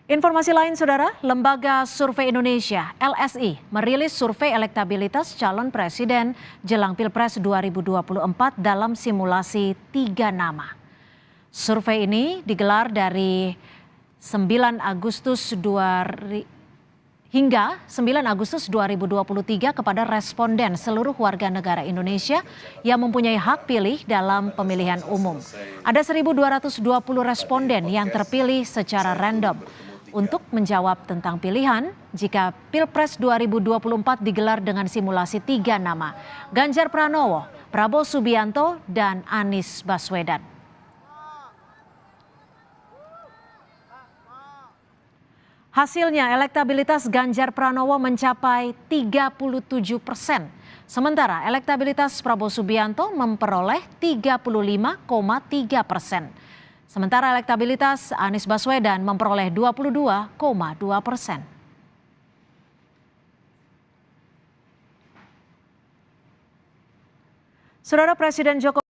Informasi lain, Saudara, Lembaga Survei Indonesia (LSI) merilis survei elektabilitas calon presiden jelang Pilpres 2024 dalam simulasi 3 nama. Survei ini digelar dari 9 Agustus hingga 9 Agustus 2023 kepada responden seluruh warga negara Indonesia yang mempunyai hak pilih dalam pemilihan umum. Ada 1.220 responden yang terpilih secara random untuk menjawab tentang pilihan jika Pilpres 2024 digelar dengan simulasi 3 nama: Ganjar Pranowo, Prabowo Subianto, dan Anies Baswedan. Hasilnya, elektabilitas Ganjar Pranowo mencapai 37%, sementara elektabilitas Prabowo Subianto memperoleh 35,3%. Sementara elektabilitas Anies Baswedan memperoleh 22,2%. Saudara, Presiden Jokowi